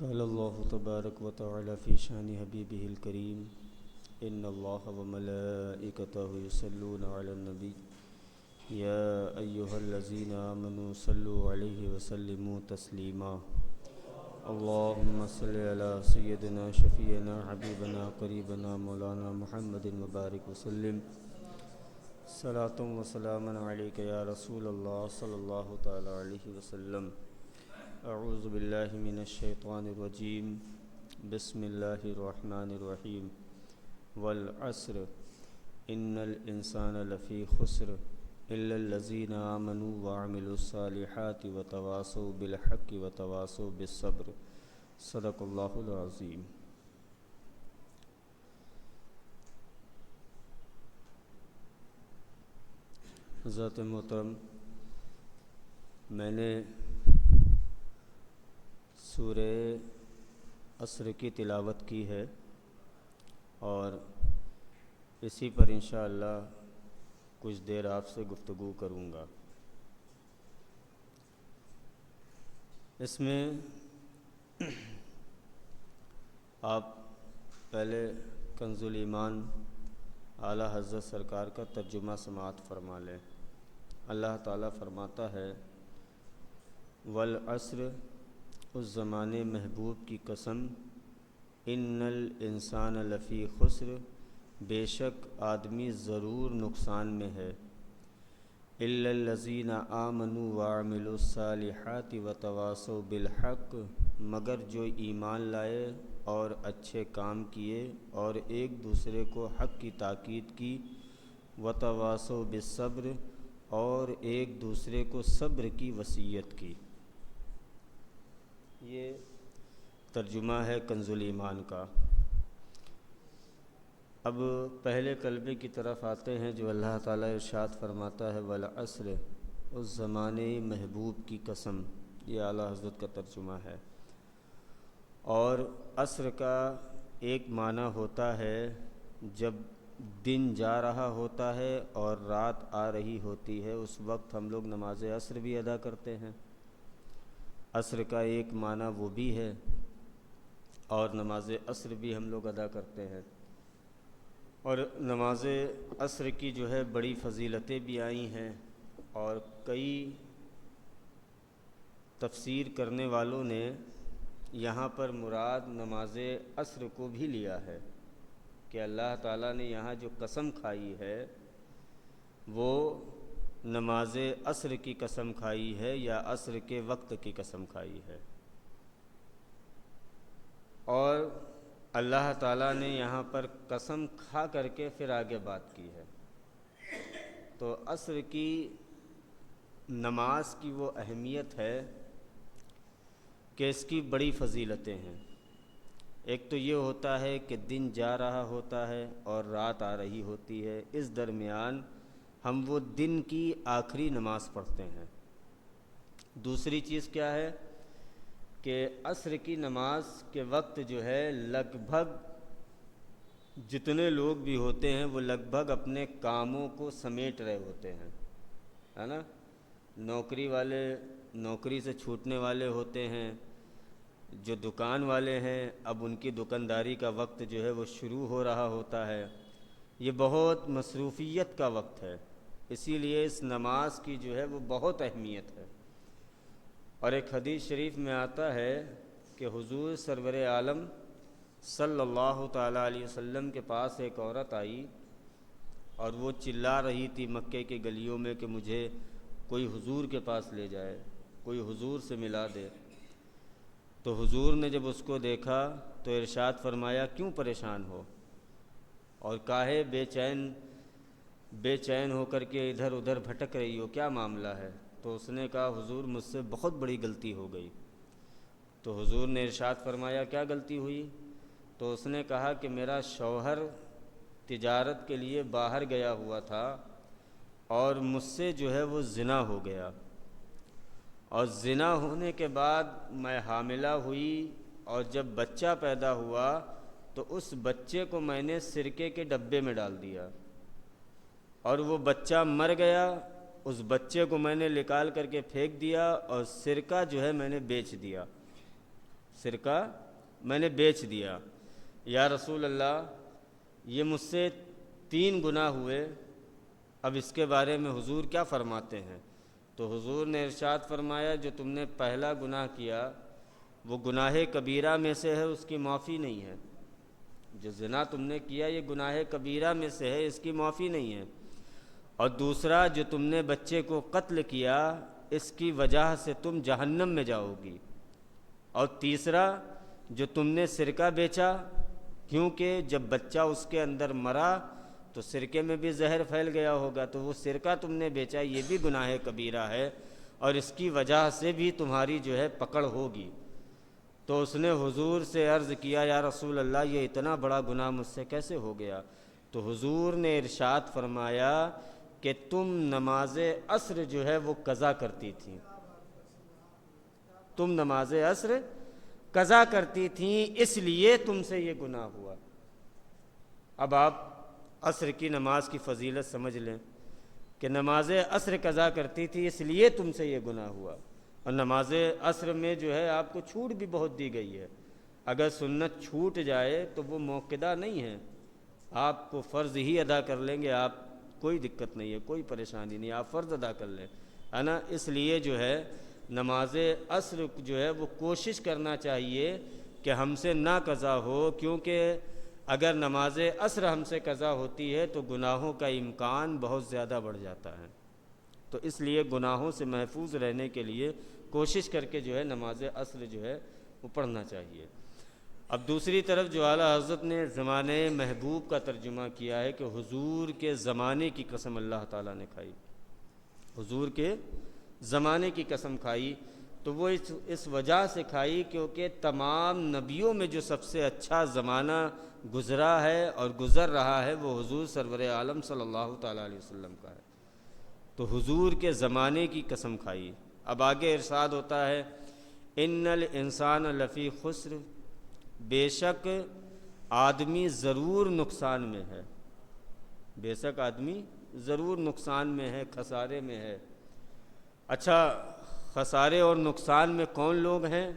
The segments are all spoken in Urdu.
قال الله تبارك وتعالى في شان حبيبه الكريم إن الله وملائكته يصلون على النبي يا أيها الذين آمنوا صلوا عليه وسلموا تسليما اللهم صل على سيدنا شفيعنا حبيبنا قريبنا مولانا محمد مبارك وسلم صلاة وسلاما عليك يا رسول الله صلى الله تعالى عليه وسلم اعوذ باللہ من الشیطان الرجیم بسم اللہ الرحمن الرحیم والعصر ان الانسان لفی خسر الا الذین آمنوا وعملوا الصالحات وتواصوا بالحق وتواصوا بالصبر صدق اللہ العظیم۔ حضرت محترم، میں نے سورہ عصر کی تلاوت کی ہے اور اسی پر انشاءاللہ کچھ دیر آپ سے گفتگو کروں گا۔ اس میں آپ پہلے کنز الایمان اعلیٰ حضرت سرکار کا ترجمہ سماعت فرما لیں۔ اللہ تعالیٰ فرماتا ہے والعصر، اس زمانے محبوب کی قسم، ان الانسان لفی خسر، بے شک آدمی ضرور نقصان میں ہے، الا الذین آمنوا وعملوا الصالحات وتواصوا بالحق، مگر جو ایمان لائے اور اچھے کام کیے اور ایک دوسرے کو حق کی تاکید کی، وتواصوا بالصبر، اور ایک دوسرے کو صبر کی وصیت کی۔ یہ ترجمہ ہے کنز الایمان کا۔ اب پہلے کلمے کی طرف آتے ہیں جو اللہ تعالیٰ ارشاد فرماتا ہے والعصر، اس زمانے محبوب کی قسم، یہ اعلیٰ حضرت کا ترجمہ ہے۔ اور عصر کا ایک معنی ہوتا ہے جب دن جا رہا ہوتا ہے اور رات آ رہی ہوتی ہے، اس وقت ہم لوگ نماز عصر بھی ادا کرتے ہیں۔ عصر کا ایک معنی وہ بھی ہے اور نماز عصر بھی ہم لوگ ادا کرتے ہیں۔ اور نماز عصر کی جو ہے بڑی فضیلتیں بھی آئی ہیں اور کئی تفسیر کرنے والوں نے یہاں پر مراد نماز عصر کو بھی لیا ہے کہ اللہ تعالیٰ نے یہاں جو قسم کھائی ہے وہ نماز عصر کی قسم کھائی ہے یا عصر کے وقت کی قسم کھائی ہے۔ اور اللہ تعالیٰ نے یہاں پر قسم کھا کر کے پھر آگے بات کی ہے۔ تو عصر کی نماز کی وہ اہمیت ہے کہ اس کی بڑی فضیلتیں ہیں۔ ایک تو یہ ہوتا ہے کہ دن جا رہا ہوتا ہے اور رات آ رہی ہوتی ہے، اس درمیان ہم وہ دن کی آخری نماز پڑھتے ہیں۔ دوسری چیز کیا ہے کہ عصر کی نماز کے وقت جو ہے لگ بھگ جتنے لوگ بھی ہوتے ہیں وہ لگ بھگ اپنے کاموں کو سمیٹ رہے ہوتے ہیں، ہے نا۔ نوکری والے نوکری سے چھوٹنے والے ہوتے ہیں، جو دکان والے ہیں اب ان کی دکانداری کا وقت جو ہے وہ شروع ہو رہا ہوتا ہے۔ یہ بہت مصروفیت کا وقت ہے، اسی لیے اس نماز کی جو ہے وہ بہت اہمیت ہے۔ اور ایک حدیث شریف میں آتا ہے کہ حضور سرور عالم صلی اللہ تعالیٰ علیہ وسلم کے پاس ایک عورت آئی اور وہ چلا رہی تھی مکے کے گلیوں میں کہ مجھے کوئی حضور کے پاس لے جائے، کوئی حضور سے ملا دے۔ تو حضور نے جب اس کو دیکھا تو ارشاد فرمایا کیوں پریشان ہو اور کاہے بے چین ہو کر کے ادھر ادھر بھٹک رہی ہو، کیا معاملہ ہے؟ تو اس نے کہا حضور مجھ سے بہت بڑی غلطی ہو گئی۔ تو حضور نے ارشاد فرمایا کیا غلطی ہوئی؟ تو اس نے کہا کہ میرا شوہر تجارت کے لیے باہر گیا ہوا تھا اور مجھ سے جو ہے وہ زنا ہو گیا، اور زنا ہونے کے بعد میں حاملہ ہوئی اور جب بچہ پیدا ہوا تو اس بچے کو میں نے سرکے کے ڈبے میں ڈال دیا اور وہ بچہ مر گیا، اس بچے کو میں نے نکال کر کے پھینک دیا اور سرکہ جو ہے میں نے بیچ دیا۔ سرکہ میں نے بیچ دیا۔ یا رسول اللہ یہ مجھ سے 3 گناہ ہوئے، اب اس کے بارے میں حضور کیا فرماتے ہیں؟ تو حضور نے ارشاد فرمایا جو تم نے پہلا گناہ کیا وہ گناہ کبیرہ میں سے ہے، اس کی معافی نہیں ہے۔ جو زنا تم نے کیا یہ گناہ کبیرہ میں سے ہے، اس کی معافی نہیں ہے۔ اور دوسرا جو تم نے بچے کو قتل کیا اس کی وجہ سے تم جہنم میں جاؤ گی۔ اور تیسرا جو تم نے سرکہ بیچا، کیونکہ جب بچہ اس کے اندر مرا تو سرکے میں بھی زہر پھیل گیا ہوگا، تو وہ سرکہ تم نے بیچا یہ بھی گناہ کبیرہ ہے، اور اس کی وجہ سے بھی تمہاری جو ہے پکڑ ہوگی۔ تو اس نے حضور سے عرض کیا یا رسول اللہ یہ اتنا بڑا گناہ مجھ سے کیسے ہو گیا؟ تو حضور نے ارشاد فرمایا کہ تم نماز عصر جو ہے وہ قضا کرتی تھیں، تم نماز عصر قضا کرتی تھیں، اس لیے تم سے یہ گناہ ہوا۔ اب آپ عصر کی نماز کی فضیلت سمجھ لیں کہ نماز عصر قضا کرتی تھی اس لیے تم سے یہ گناہ ہوا۔ اور نماز عصر میں جو ہے آپ کو چھوٹ بھی بہت دی گئی ہے، اگر سنت چھوٹ جائے تو وہ موقدہ نہیں ہے، آپ کو فرض ہی ادا کر لیں گے آپ، کوئی دقت نہیں ہے، کوئی پریشانی نہیں، آپ فرض ادا کر لیں، ہے نا۔ اس لیے جو ہے نماز عصر جو ہے وہ کوشش کرنا چاہیے کہ ہم سے نہ قضا ہو، کیونکہ اگر نماز عصر ہم سے قضا ہوتی ہے تو گناہوں کا امکان بہت زیادہ بڑھ جاتا ہے، تو اس لیے گناہوں سے محفوظ رہنے کے لیے کوشش کر کے جو ہے نماز عصر جو ہے وہ پڑھنا چاہیے۔ اب دوسری طرف جو اعلیٰ حضرت نے زمانے محبوب کا ترجمہ کیا ہے کہ حضور کے زمانے کی قسم اللہ تعالیٰ نے کھائی، حضور کے زمانے کی قسم کھائی، تو وہ اس وجہ سے کھائی کیونکہ تمام نبیوں میں جو سب سے اچھا زمانہ گزرا ہے اور گزر رہا ہے وہ حضور سرور عالم صلی اللہ تعالیٰ علیہ وسلم کا ہے، تو حضور کے زمانے کی قسم کھائی۔ اب آگے ارشاد ہوتا ہے ان الانسان لفی خسر، بے شک آدمی ضرور نقصان میں ہے، بے شک آدمی ضرور نقصان میں ہے، خسارے میں ہے۔ اچھا خسارے اور نقصان میں کون لوگ ہیں؟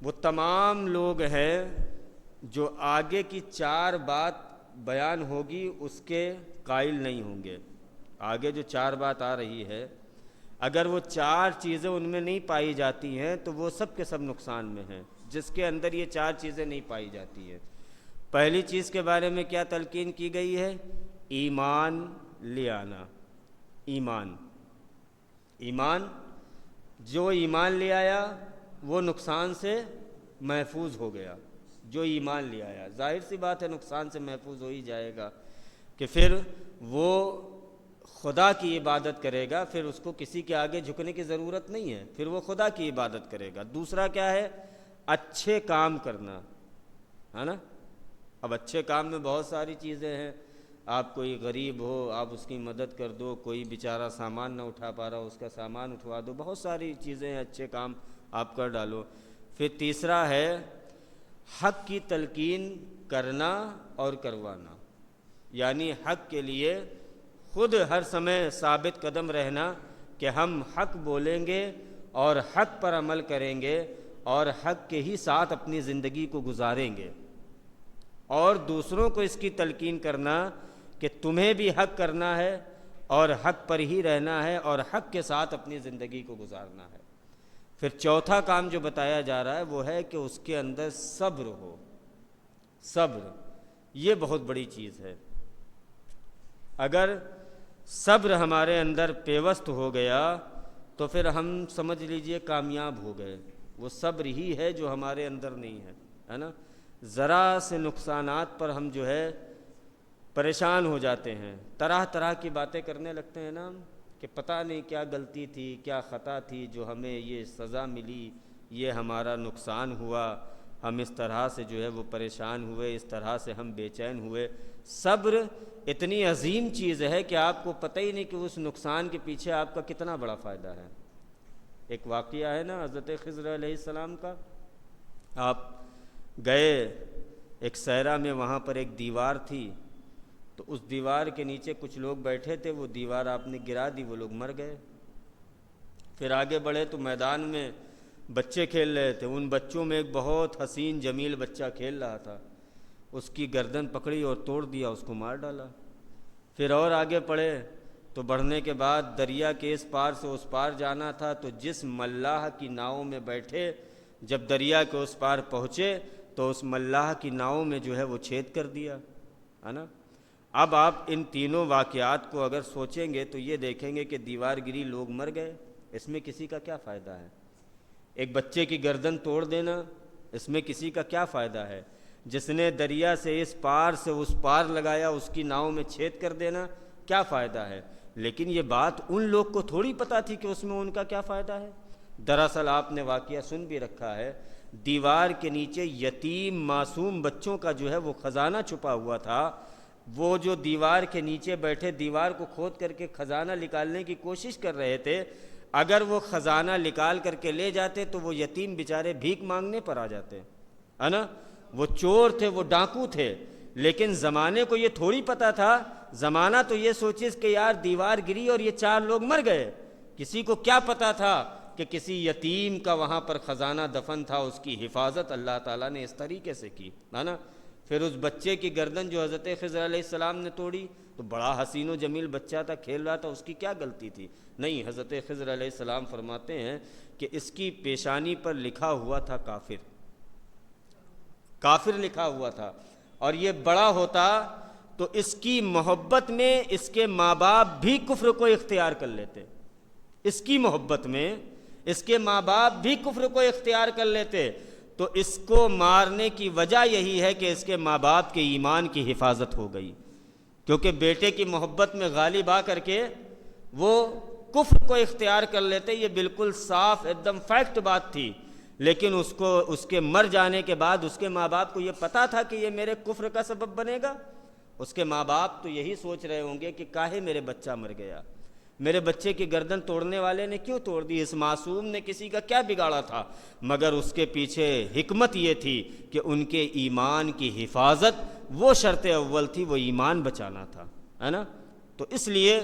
وہ تمام لوگ ہیں جو آگے کی 4 بات بیان ہوگی اس کے قائل نہیں ہوں گے۔ آگے جو 4 بات آ رہی ہے اگر وہ 4 چیزیں ان میں نہیں پائی جاتی ہیں تو وہ سب کے سب نقصان میں ہیں، جس کے اندر یہ 4 چیزیں نہیں پائی جاتی ہیں۔ پہلی چیز کے بارے میں کیا تلقین کی گئی ہے؟ ایمان لے آنا۔ ایمان، ایمان جو ایمان لے آیا وہ نقصان سے محفوظ ہو گیا، جو ایمان لے آیا، ظاہر سی بات ہے نقصان سے محفوظ ہو ہی جائے گا کہ پھر وہ خدا کی عبادت کرے گا، پھر اس کو کسی کے آگے جھکنے کی ضرورت نہیں ہے، پھر وہ خدا کی عبادت کرے گا۔ دوسرا کیا ہے؟ اچھے کام کرنا، ہے نا۔ اب اچھے کام میں بہت ساری چیزیں ہیں، آپ کوئی غریب ہو آپ اس کی مدد کر دو، کوئی بیچارہ سامان نہ اٹھا پا رہا اس کا سامان اٹھوا دو، بہت ساری چیزیں ہیں، اچھے کام آپ کر ڈالو۔ پھر تیسرا ہے حق کی تلقین کرنا اور کروانا، یعنی حق کے لیے خود ہر سمے ثابت قدم رہنا کہ ہم حق بولیں گے اور حق پر عمل کریں گے اور حق کے ہی ساتھ اپنی زندگی کو گزاریں گے، اور دوسروں کو اس کی تلقین کرنا کہ تمہیں بھی حق کرنا ہے اور حق پر ہی رہنا ہے اور حق کے ساتھ اپنی زندگی کو گزارنا ہے۔ پھر چوتھا کام جو بتایا جا رہا ہے وہ ہے کہ اس کے اندر صبر ہو۔ صبر یہ بہت بڑی چیز ہے، اگر صبر ہمارے اندر پیوست ہو گیا تو پھر ہم سمجھ لیجئے کامیاب ہو گئے۔ وہ صبر ہی ہے جو ہمارے اندر نہیں ہے نا۔ ذرا سے نقصانات پر ہم جو ہے پریشان ہو جاتے ہیں، طرح طرح کی باتیں کرنے لگتے ہیں نا کہ پتہ نہیں کیا غلطی تھی، کیا خطا تھی جو ہمیں یہ سزا ملی، یہ ہمارا نقصان ہوا، ہم اس طرح سے جو ہے وہ پریشان ہوئے، اس طرح سے ہم بے چین ہوئے۔ صبر اتنی عظیم چیز ہے کہ آپ کو پتہ ہی نہیں کہ اس نقصان کے پیچھے آپ کا کتنا بڑا فائدہ ہے۔ ایک واقعہ ہے نا حضرت خضر علیہ السلام کا، آپ گئے ایک صحرا میں، وہاں پر ایک دیوار تھی، تو اس دیوار کے نیچے کچھ لوگ بیٹھے تھے، وہ دیوار آپ نے گرا دی، وہ لوگ مر گئے۔ پھر آگے بڑھے تو میدان میں بچے کھیل رہے تھے، ان بچوں میں ایک بہت حسین جمیل بچہ کھیل رہا تھا، اس کی گردن پکڑی اور توڑ دیا، اس کو مار ڈالا۔ پھر اور آگے پڑھے تو بڑھنے کے بعد دریا کے اس پار سے اس پار جانا تھا، تو جس ملاح کی ناؤ میں بیٹھے جب دریا کے اس پار پہنچے تو اس ملاح کی ناؤ میں جو ہے وہ چھید کر دیا، ہے نا۔ اب آپ ان تینوں واقعات کو اگر سوچیں گے تو یہ دیکھیں گے کہ دیوار گری، لوگ مر گئے، اس میں کسی کا کیا فائدہ ہے؟ ایک بچے کی گردن توڑ دینا، اس میں کسی کا کیا فائدہ ہے؟ جس نے دریا سے اس پار سے اس پار لگایا، اس کی ناؤ میں چھید کر دینا، کیا فائدہ ہے؟ لیکن یہ بات ان لوگ کو تھوڑی پتہ تھی کہ اس میں ان کا کیا فائدہ ہے۔ دراصل آپ نے واقعہ سن بھی رکھا ہے، دیوار کے نیچے یتیم معصوم بچوں کا جو ہے وہ خزانہ چھپا ہوا تھا۔ وہ جو دیوار کے نیچے بیٹھے دیوار کو کھود کر کے خزانہ نکالنے کی کوشش کر رہے تھے، اگر وہ خزانہ نکال کر کے لے جاتے تو وہ یتیم بیچارے بھیک مانگنے پر آ جاتے، ہے نا۔ وہ چور تھے، وہ ڈاکو تھے، لیکن زمانے کو یہ تھوڑی پتہ تھا، زمانہ تو یہ سوچے کہ یار دیوار گری اور یہ 4 لوگ مر گئے۔ کسی کو کیا پتہ تھا کہ کسی یتیم کا وہاں پر خزانہ دفن تھا، اس کی حفاظت اللہ تعالیٰ نے اس طریقے سے کی، ہے نا۔ پھر اس بچے کی گردن جو حضرت خضر علیہ السلام نے توڑی، تو بڑا حسین و جمیل بچہ تھا، کھیل رہا تھا، اس کی کیا غلطی تھی؟ نہیں، حضرت خضر علیہ السلام فرماتے ہیں کہ اس کی پیشانی پر لکھا ہوا تھا کافر، کافر لکھا ہوا تھا، اور یہ بڑا ہوتا تو اس کی محبت میں اس کے ماں باپ بھی کفر کو اختیار کر لیتے، اس کی محبت میں اس کے ماں باپ بھی کفر کو اختیار کر لیتے۔ تو اس کو مارنے کی وجہ یہی ہے کہ اس کے ماں باپ کے ایمان کی حفاظت ہو گئی، کیونکہ بیٹے کی محبت میں غالب آ کر کے وہ کفر کو اختیار کر لیتے۔ یہ بالکل صاف ایک دم فیکٹ بات تھی، لیکن اس کے مر جانے کے بعد اس کے ماں باپ کو یہ پتا تھا کہ یہ میرے کفر کا سبب بنے گا۔ اس کے ماں باپ تو یہی سوچ رہے ہوں گے کہ کاہے میرے بچہ مر گیا، میرے بچے کی گردن توڑنے والے نے کیوں توڑ دی، اس معصوم نے کسی کا کیا بگاڑا تھا؟ مگر اس کے پیچھے حکمت یہ تھی کہ ان کے ایمان کی حفاظت، وہ شرط اول تھی، وہ ایمان بچانا تھا، ہے نا۔ تو اس لیے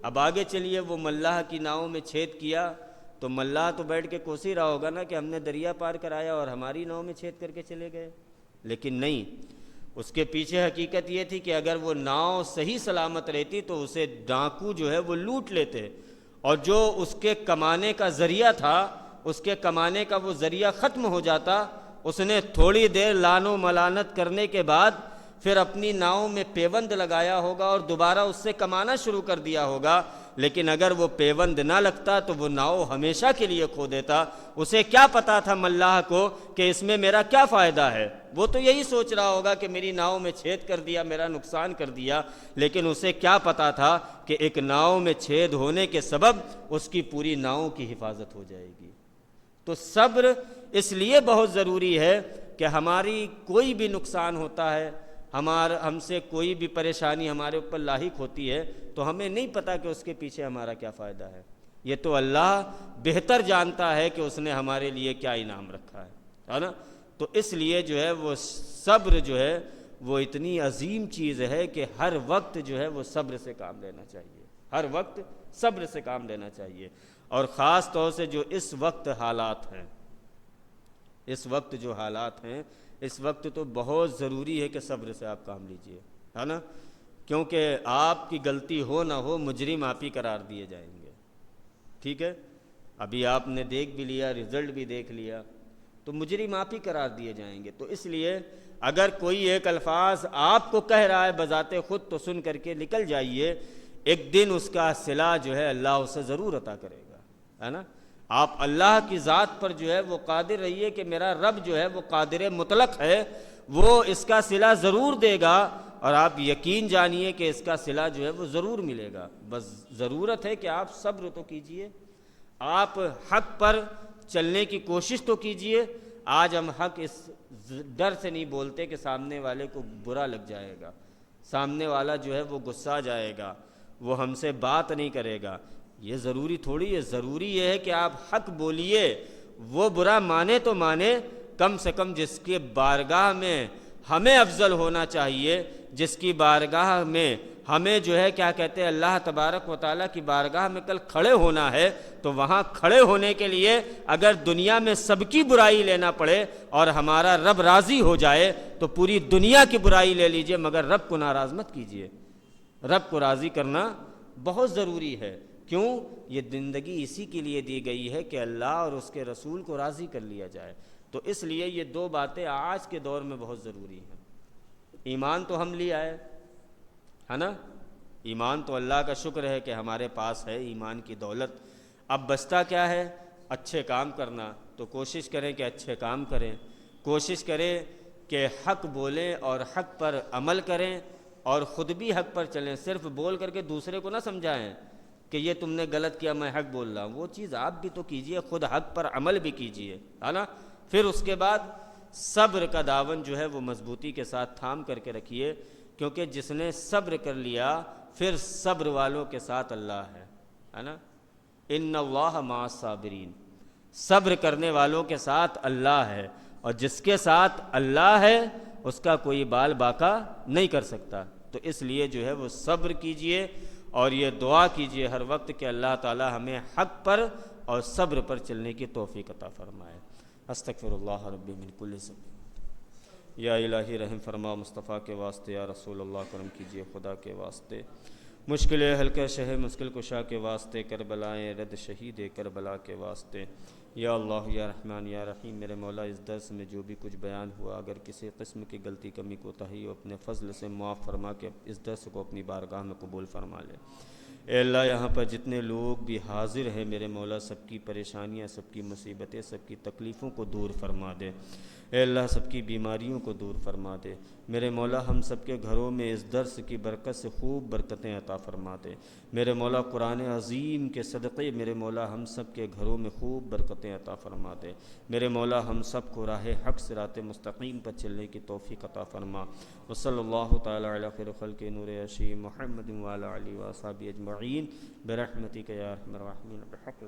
اب آگے چلیے، وہ ملاح کی ناؤں میں چھید کیا تو ملاح تو بیٹھ کے کوس ہی رہا ہوگا نا کہ ہم نے دریا پار کرایا اور ہماری ناؤں میں چھید کر کے چلے گئے، لیکن نہیں، اس کے پیچھے حقیقت یہ تھی کہ اگر وہ ناؤ صحیح سلامت رہتی تو اسے ڈاکو جو ہے وہ لوٹ لیتے، اور جو اس کے کمانے کا ذریعہ تھا، اس کے کمانے کا وہ ذریعہ ختم ہو جاتا۔ اس نے تھوڑی دیر لان و ملانت کرنے کے بعد پھر اپنی ناؤں میں پیوند لگایا ہوگا اور دوبارہ اس سے کمانا شروع کر دیا ہوگا، لیکن اگر وہ پیوند نہ لگتا تو وہ ناؤ ہمیشہ کے لیے کھو دیتا۔ اسے کیا پتا تھا ملاح کو کہ اس میں میرا کیا فائدہ ہے؟ وہ تو یہی سوچ رہا ہوگا کہ میری ناؤ میں چھید کر دیا، میرا نقصان کر دیا، لیکن اسے کیا پتا تھا کہ ایک ناؤ میں چھید ہونے کے سبب اس کی پوری ناؤ کی حفاظت ہو جائے گی۔ تو صبر اس لیے بہت ضروری ہے کہ ہماری کوئی بھی نقصان ہوتا ہے، ہم سے کوئی بھی پریشانی ہمارے اوپر لاحق ہوتی ہے تو ہمیں نہیں پتا کہ اس کے پیچھے ہمارا کیا فائدہ ہے۔ یہ تو اللہ بہتر جانتا ہے کہ اس نے ہمارے لیے کیا انعام رکھا ہے نا۔ تو اس لیے جو ہے وہ صبر جو ہے وہ اتنی عظیم چیز ہے کہ ہر وقت جو ہے وہ صبر سے کام لینا چاہیے، ہر وقت صبر سے کام لینا چاہیے، اور خاص طور سے جو اس وقت حالات ہیں، اس وقت جو حالات ہیں، اس وقت تو بہت ضروری ہے کہ صبر سے آپ کام لیجئے، ہے نا، کیونکہ آپ کی غلطی ہو نہ ہو مجرم آپ ہی قرار دیے جائیں گے، ٹھیک ہے۔ ابھی آپ نے دیکھ بھی لیا، رزلٹ بھی دیکھ لیا، تو مجرم آپ ہی قرار دیے جائیں گے۔ تو اس لیے اگر کوئی ایک الفاظ آپ کو کہہ رہا ہے بذات خود تو سن کر کے نکل جائیے، ایک دن اس کا صلہ جو ہے اللہ اسے ضرور عطا کرے گا، ہے نا۔ آپ اللہ کی ذات پر جو ہے وہ قادر رہیے کہ میرا رب جو ہے وہ قادر مطلق ہے، وہ اس کا صلہ ضرور دے گا، اور آپ یقین جانیے کہ اس کا صلہ جو ہے وہ ضرور ملے گا۔ بس ضرورت ہے کہ آپ صبر تو کیجئے، آپ حق پر چلنے کی کوشش تو کیجئے۔ آج ہم حق اس ڈر سے نہیں بولتے کہ سامنے والے کو برا لگ جائے گا، سامنے والا جو ہے وہ غصہ جائے گا، وہ ہم سے بات نہیں کرے گا۔ یہ ضروری تھوڑی ہے، ضروری یہ ہے کہ آپ حق بولیے، وہ برا مانے تو مانے، کم سے کم جس کے بارگاہ میں ہمیں افضل ہونا چاہیے، جس کی بارگاہ میں ہمیں جو ہے کیا کہتے ہیں اللہ تبارک و تعالیٰ کی بارگاہ میں کل کھڑے ہونا ہے، تو وہاں کھڑے ہونے کے لیے اگر دنیا میں سب کی برائی لینا پڑے اور ہمارا رب راضی ہو جائے تو پوری دنیا کی برائی لے لیجئے، مگر رب کو ناراض مت کیجئے۔ رب کو راضی کرنا بہت ضروری ہے۔ کیوں؟ یہ زندگی اسی کے لیے دی گئی ہے کہ اللہ اور اس کے رسول کو راضی کر لیا جائے۔ تو اس لیے یہ دو باتیں آج کے دور میں بہت ضروری ہیں۔ ایمان تو ہم لے آئے، ہے نا؟ ایمان تو اللہ کا شکر ہے کہ ہمارے پاس ہے ایمان کی دولت۔ اب بچتا کیا ہے؟ اچھے کام کرنا۔ تو کوشش کریں کہ اچھے کام کریں، کوشش کریں کہ حق بولیں اور حق پر عمل کریں، اور خود بھی حق پر چلیں۔ صرف بول کر کے دوسرے کو نہ سمجھائیں کہ یہ تم نے غلط کیا، میں حق بول رہا ہوں۔ وہ چیز آپ بھی تو کیجئے، خود حق پر عمل بھی کیجئے، ہے نا؟ پھر اس کے بعد صبر کا دامن جو ہے وہ مضبوطی کے ساتھ تھام کر کے رکھیے، کیونکہ جس نے صبر کر لیا پھر صبر والوں کے ساتھ اللہ ہے نا؟ ان اللہ مع الصابرین، صبر کرنے والوں کے ساتھ اللہ ہے، اور جس کے ساتھ اللہ ہے اس کا کوئی بال باقا نہیں کر سکتا۔ تو اس لیے جو ہے وہ صبر کیجئے، اور یہ دعا کیجئے ہر وقت کہ اللہ تعالی ہمیں حق پر اور صبر پر چلنے کی توفیق عطا فرمائے۔ استغفر اللہ ربی من کل ذنب۔ یا الہی رحم فرما مصطفیٰ کے واسطے، یا رسول اللہ کرم کیجئے خدا کے واسطے، مشکل حلقہ شہ مشکل کشا کے واسطے، کربلائیں رد شہید کربلا کے واسطے۔ یا اللہ یا رحمان یا رحیم، میرے مولا اس درس میں جو بھی کچھ بیان ہوا اگر کسی قسم کی غلطی کمی کوتاہی ہو اپنے فضل سے معاف فرما کے اس درس کو اپنی بارگاہ میں قبول فرما لے۔ اے اللہ یہاں پر جتنے لوگ بھی حاضر ہیں میرے مولا سب کی پریشانیاں، سب کی مصیبتیں، سب کی تکلیفوں کو دور فرما دے۔ اے اللہ سب کی بیماریوں کو دور فرما دے۔ میرے مولا ہم سب کے گھروں میں اس درس کی برکت سے خوب برکتیں عطا فرما دے۔ میرے مولا قرآن عظیم کے صدقے میرے مولا ہم سب کے گھروں میں خوب برکتیں عطا فرما دے۔ میرے مولا ہم سب کو راہ حق صراط مستقیم پر چلنے کی توفیق عطا فرما۔ وصلی اللہ تعالی علی خیر خلق نور عشیم محمد وعلی آلہ وصحبہ اجمعین برحمتک یا ارحم الراحمین بحق